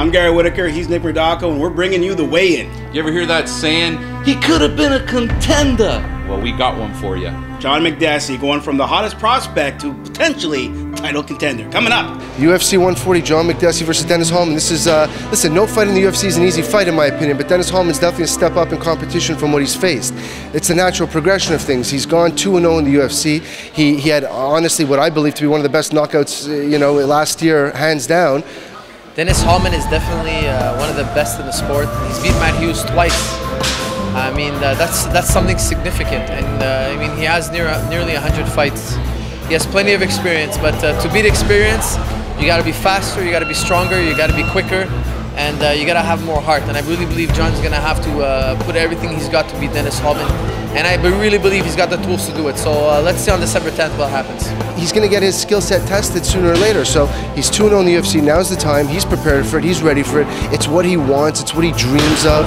I'm Gary Whittaker, he's Nick Murdocco, and we're bringing you the weigh-in. You ever hear that saying, he could have been a contender? Well, we got one for you. John Makdessi going from the hottest prospect to potentially title contender. Coming up. UFC 140, John Makdessi versus Dennis Hallman. This is, listen, no fight in the UFC is an easy fight in my opinion, but Dennis Hallman's definitely a step up in competition from what he's faced. It's the natural progression of things. He's gone 2-0 in the UFC. He had, honestly, what I believe to be one of the best knockouts, last year, hands down. Dennis Hallman is definitely one of the best in the sport. He's beat Matt Hughes twice. I mean, that's something significant, and I mean, he has nearly 100 fights. He has plenty of experience, but to beat experience, you got to be faster, you got to be stronger, you got to be quicker, and you got to have more heart. And I really believe John's going to have to put everything he's got to beat Dennis Hallman, and I really believe he's got the tools to do it. So let's see on December 10th what happens. He's going to get his skill set tested sooner or later. So he's 2-0 in the UFC. Now's the time. He's prepared for it. He's ready for it. It's what he wants. It's what he dreams of.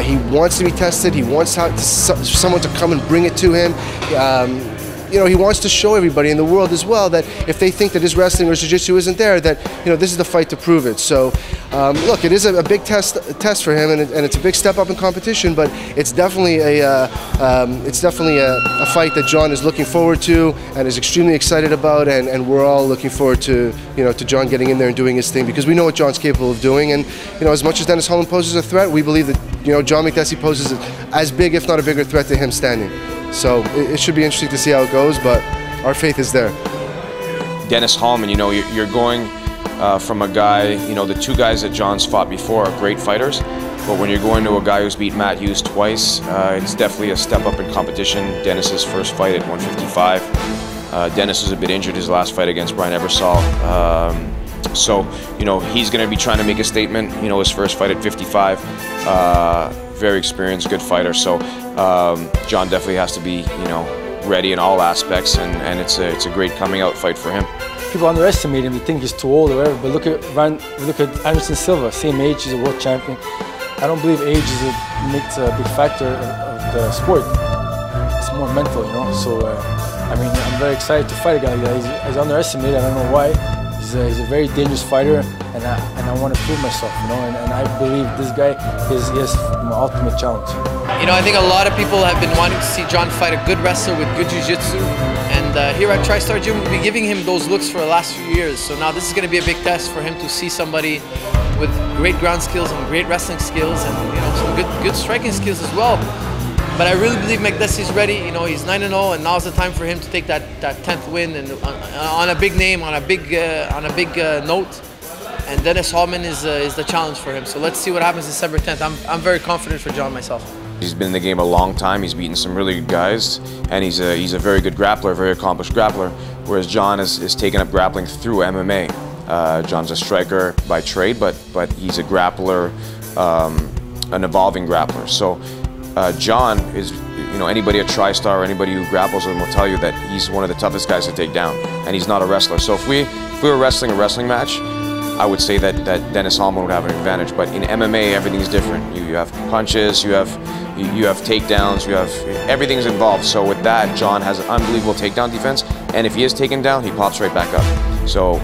He wants to be tested. He wants someone to come and bring it to him. He wants to show everybody in the world as well that if they think that his wrestling or jiu-jitsu isn't there, that this is the fight to prove it. So, look, it is a big test for him, and it's a big step up in competition. But it's definitely a fight that John is looking forward to and is extremely excited about, and we're all looking forward to to John getting in there and doing his thing, because we know what John's capable of doing. And as much as Dennis Hallman poses a threat, we believe that John Makdessi poses as big, if not a bigger threat to him standing. So it should be interesting to see how it goes, but our faith is there. Dennis Hallman, you're going from a guy, the two guys that John's fought before are great fighters, but when you're going to a guy who's beat Matt Hughes twice, it's definitely a step up in competition. Dennis's first fight at 155. Dennis was a bit injured his last fight against Brian Ebersol. So, he's going to be trying to make a statement, his first fight at 55. Very experienced, good fighter. So John definitely has to be, ready in all aspects, and it's a great coming out fight for him. People underestimate him. They think he's too old or whatever. But look at Anderson Silva, same age, he's a world champion. I don't believe age makes a big factor of the sport. It's more mental, So I mean, I'm very excited to fight a guy like that. He's underestimated. I don't know why. He's a very dangerous fighter, and I want to prove myself, and I believe this guy is my ultimate challenge. I think a lot of people have been wanting to see John fight a good wrestler with good jiu-jitsu, and here at TriStar Gym, we've been giving him those looks for the last few years. So now this is going to be a big test for him to see somebody with great ground skills and great wrestling skills, and some good striking skills as well. But I really believe Makdessi's ready. He's 9-0, and now's the time for him to take that 10th win and on a big name, on a big note. And Dennis Hallman is the challenge for him. So let's see what happens December 10th. I'm very confident for John myself. He's been in the game a long time. He's beaten some really good guys, and he's a very good grappler, very accomplished grappler. Whereas John is taken up grappling through MMA. John's a striker by trade, but he's a grappler, an evolving grappler. So. John is, anybody at TriStar or anybody who grapples with him will tell you that he's one of the toughest guys to take down, and he's not a wrestler. So if we were wrestling a wrestling match, I would say that Dennis Hallman would have an advantage. But in MMA, everything's different. You have punches, you have takedowns, everything's involved. So with that, John has an unbelievable takedown defense, and if he is taken down, he pops right back up. So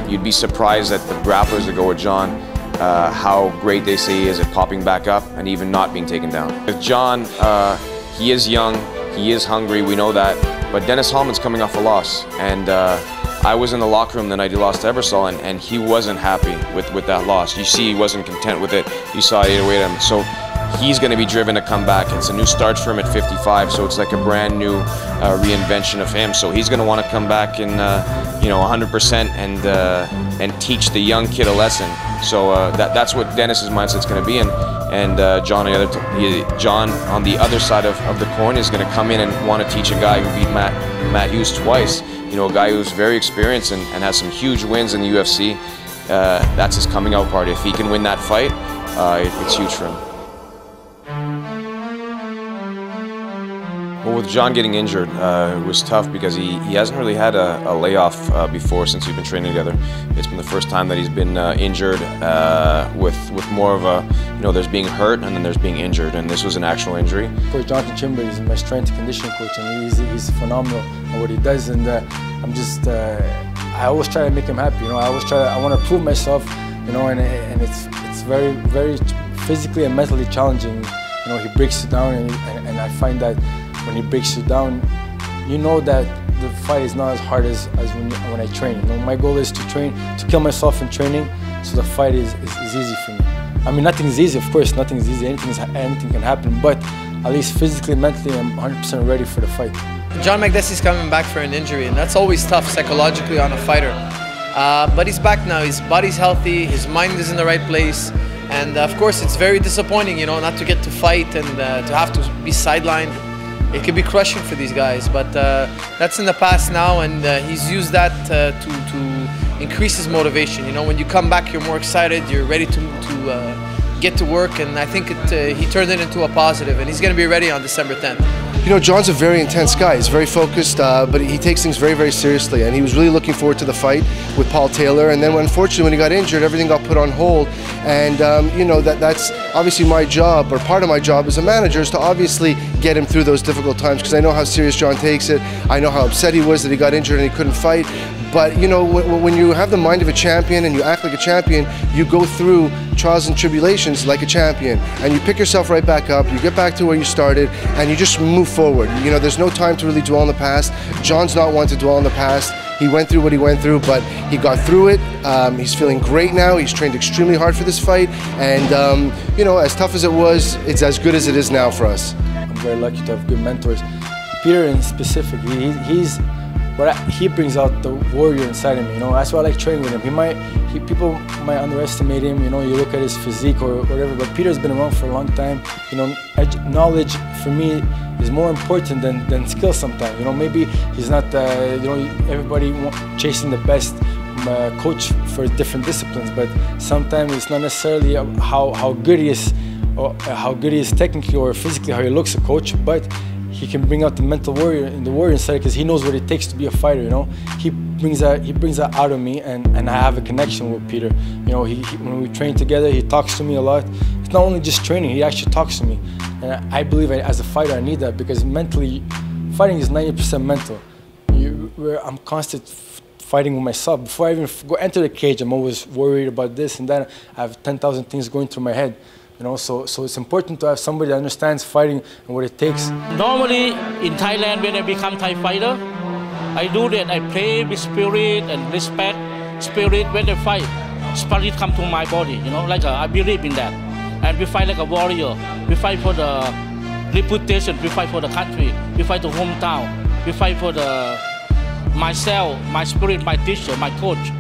you'd be surprised at the grapplers that go with John. How great they say he is at popping back up and even not being taken down. With John, he is young, he is hungry, we know that, but Dennis Hallman's coming off a loss, and I was in the locker room the night he lost to Ebersol, and he wasn't happy with that loss. You see, he wasn't content with it. You saw it 808 him. So he's going to be driven to come back. It's a new start for him at 55, so it's like a brand new reinvention of him. So he's going to want to come back and 100% and teach the young kid a lesson. So that's what Dennis's mindset's going to be in. And John on the other side of the coin is going to come in and want to teach a guy who beat Matt Hughes twice. A guy who's very experienced and has some huge wins in the UFC. That's his coming out party. If he can win that fight, it's huge for him. Well, with John getting injured, it was tough because he hasn't really had a layoff before since we've been training together. It's been the first time that he's been injured with more of a, there's being hurt and then there's being injured, and this was an actual injury. Coach Jonathan Chimber is my strength and conditioning coach, and he's phenomenal at what he does, and I always try to make him happy. I want to prove myself you know, and it's very, very physically and mentally challenging. You know, he breaks you down, and I find that when he breaks you down, you know that the fight is not as hard as when I train. You know, my goal is to train, to kill myself in training, so the fight is easy for me. I mean, nothing is easy, of course, nothing is easy, anything can happen, but at least physically, mentally, I'm 100% ready for the fight. John Makdessi's coming back for an injury, and that's always tough psychologically on a fighter. But he's back now, his body's healthy, his mind is in the right place, and of course it's very disappointing, you know, not to get to fight and to have to be sidelined. It can be crushing for these guys, but that's in the past now, and he's used that to increase his motivation. You know, when you come back, you're more excited, you're ready to get to work, and I think he turned it into a positive, and he's going to be ready on December 10th. You know, John's a very intense guy. He's very focused, but he takes things very, very seriously. And he was really looking forward to the fight with Paul Taylor. And then, unfortunately, when he got injured, everything got put on hold. And you know, that's obviously my job, or part of my job as a manager, is to obviously get him through those difficult times, because I know how serious John takes it. I know how upset he was that he got injured and he couldn't fight. But you know, when you have the mind of a champion and you act like a champion, you go through trials and tribulations like a champion, and you pick yourself right back up, you get back to where you started, and you just move forward. You know, there's no time to really dwell on the past. John's not one to dwell on the past. He went through what he went through, but he got through it. He's feeling great now. He's trained extremely hard for this fight, and you know, as tough as it was, it's as good as it is now for us. I'm very lucky to have good mentors. Peter in specific, he brings out the warrior inside of me. You know, that's why I like training with him. People might underestimate him. You know, you look at his physique or whatever, but Peter's been around for a long time. You know, knowledge for me is more important than skill sometimes. You know, maybe he's not, you know, everybody chasing the best coach for different disciplines, but sometimes it's not necessarily how good he is, or how good he is technically or physically, how he looks a coach, but he can bring out the mental warrior in the warrior inside, because he knows what it takes to be a fighter. You know, he brings that out of me, and I have a connection with Peter. You know, when we train together, he talks to me a lot. It's not only just training; he actually talks to me, and I believe as a fighter I need that, because mentally, fighting is 90% mental. I'm constantly fighting with myself. Before I even enter the cage, I'm always worried about this and that. I have 10,000 things going through my head. You know, so it's important to have somebody that understands fighting and what it takes. Normally in Thailand, when I become Thai fighter, I do that. I play with spirit and respect spirit when I fight. Spirit come to my body, you know, like I believe in that. And we fight like a warrior. We fight for the reputation. We fight for the country. We fight the hometown. We fight for myself, my spirit, my teacher, my coach.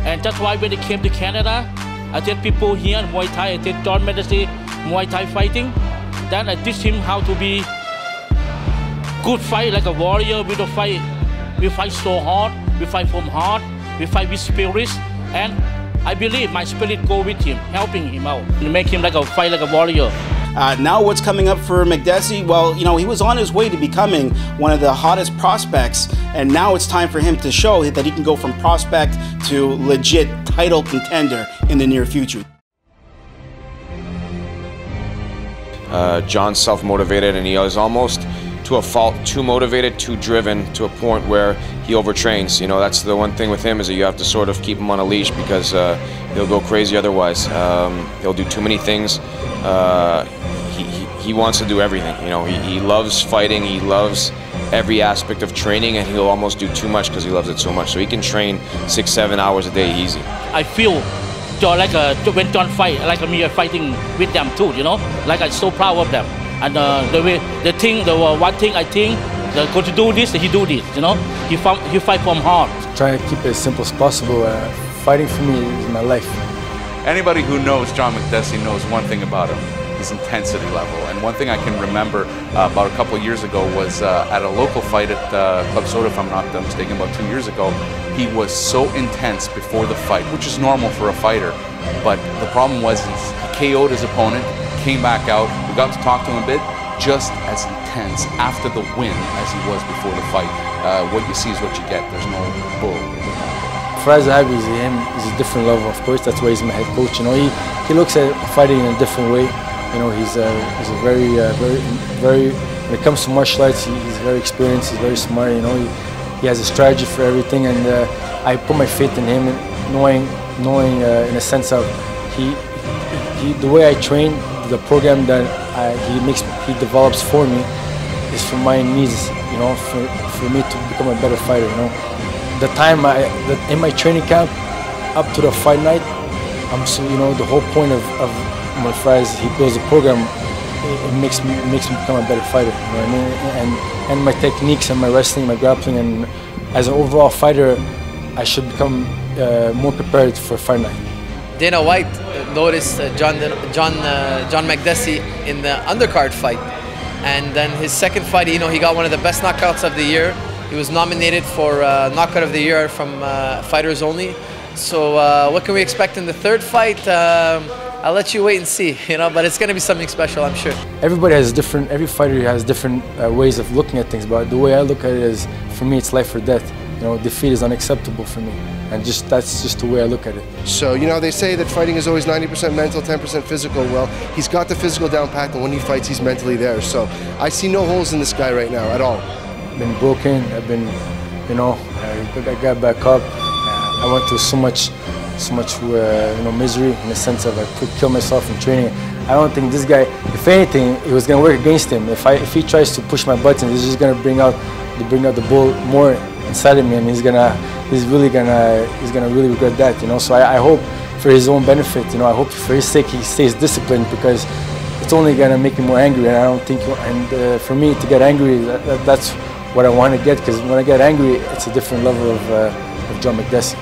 And that's why when I came to Canada, I tell people here in Muay Thai, I tell John Makdessi Muay Thai fighting, then I teach him how to be good fight like a warrior. We don't fight. We fight so hard. We fight from heart. We fight with spirit, and I believe my spirit go with him, helping him out, and make him like a fight like a warrior. Now what's coming up for Makdessi? Well, you know, he was on his way to becoming one of the hottest prospects, and now it's time for him to show that he can go from prospect to legit title contender in the near future. John's self-motivated, and he is almost to a fault too motivated, too driven, to a point where he overtrains. You know, that's the one thing with him, is that you have to sort of keep him on a leash, because he'll go crazy otherwise. He'll do too many things. He wants to do everything. You know, he loves fighting, he loves every aspect of training, and he'll almost do too much because he loves it so much. So he can train 6-7 hours a day easy. I feel John, like when John fight, like me fighting with them too, you know, like I'm so proud of them. And the one thing I think, they're going to do this, he do this, you know. He fight from heart. Trying to keep it as simple as possible. Fighting for me is my life. Anybody who knows John Makdessi knows one thing about him, his intensity level. And one thing I can remember about a couple of years ago was at a local fight at Club Soda, if I'm not mistaken, about 2 years ago. He was so intense before the fight, which is normal for a fighter. But the problem was he KO'd his opponent, came back out, we got to talk to him a bit, just as intense after the win as he was before the fight. What you see is what you get. There's no bull. Faraz Zahabi is a different level, of course. That's why he's my head coach. You know, he looks at fighting in a different way. You know, he's a very. When it comes to martial arts, he's very experienced. He's very smart. You know, he has a strategy for everything, and I put my faith in him, knowing knowing in a sense of the way I train, the program that he develops for me is for my needs, you know, for me to become a better fighter, you know. The time in my training camp up to the fight night, you know, the whole point of my Fries, he builds a program, it makes me become a better fighter, you know what I mean? And my techniques and my wrestling, my grappling, and as an overall fighter, I should become more prepared for fight night. Dana White noticed John Makdessi in the undercard fight, and then his second fight, you know, he got one of the best knockouts of the year. He was nominated for knockout of the year from Fighters Only. So what can we expect in the third fight? I'll let you wait and see, you know, but it's going to be something special, I'm sure. Everybody has every fighter has different ways of looking at things, but the way I look at it is, for me, it's life or death. You know, defeat is unacceptable for me, and that's just the way I look at it. So, you know, they say that fighting is always 90% mental, 10% physical. Well, he's got the physical down pat, and when he fights, he's mentally there. So I see no holes in this guy right now at all. I've been broken, I've been, you know, I got back up. I went through so much you know, misery in the sense of I could kill myself in training. I don't think this guy, if anything, it was gonna work against him. If he tries to push my buttons, he's just gonna bring out the bull more inside of me, and he's gonna really regret that, you know. So I hope for his own benefit, you know, I hope for his sake he stays disciplined, because it's only gonna make me more angry. And I don't think, for me to get angry, that's what I want to get, because when I get angry, it's a different level of John Makdessi.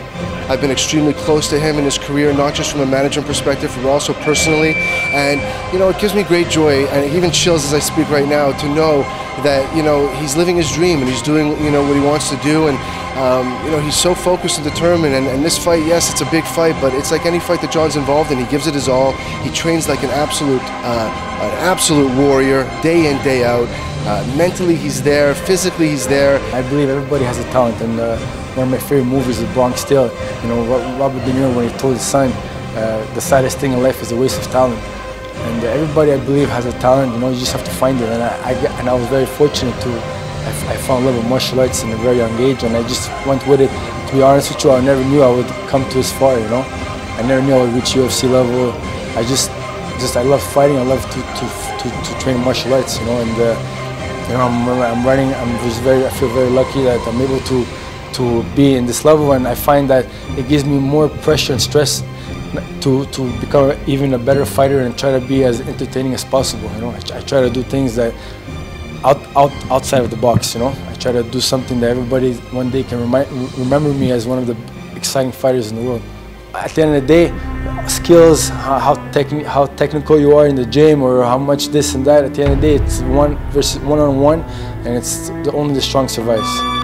I've been extremely close to him in his career, not just from a management perspective, but also personally. And, you know, it gives me great joy, and it even chills as I speak right now, to know that, you know, he's living his dream and he's doing, you know, what he wants to do. And, you know, he's so focused and determined. And this fight, yes, it's a big fight, but it's like any fight that John's involved in. He gives it his all. He trains like an absolute warrior, day in, day out. Mentally, he's there. Physically, he's there. I believe everybody has a talent, and one of my favorite movies is Bronx Tale. You know, Robert De Niro, when he told his son, the saddest thing in life is a waste of talent. And everybody, I believe, has a talent. You know, you just have to find it. And I was very fortunate to. I found love of martial arts in a very young age, and I just went with it. To be honest with you, I never knew I would come to this far. You know, I never knew I would reach UFC level. I love fighting. I love to train martial arts. You know, and you know, I'm running. I feel very lucky that I'm able to be in this level, and I find that it gives me more pressure and stress to become even a better fighter and try to be as entertaining as possible. You know, I try to do things that outside of the box. You know, I try to do something that everybody one day can remember me as one of the exciting fighters in the world. At the end of the day, skills, how technical you are in the gym, or how much this and that, at the end of the day, it's one-on-one, and it's only the strong survives.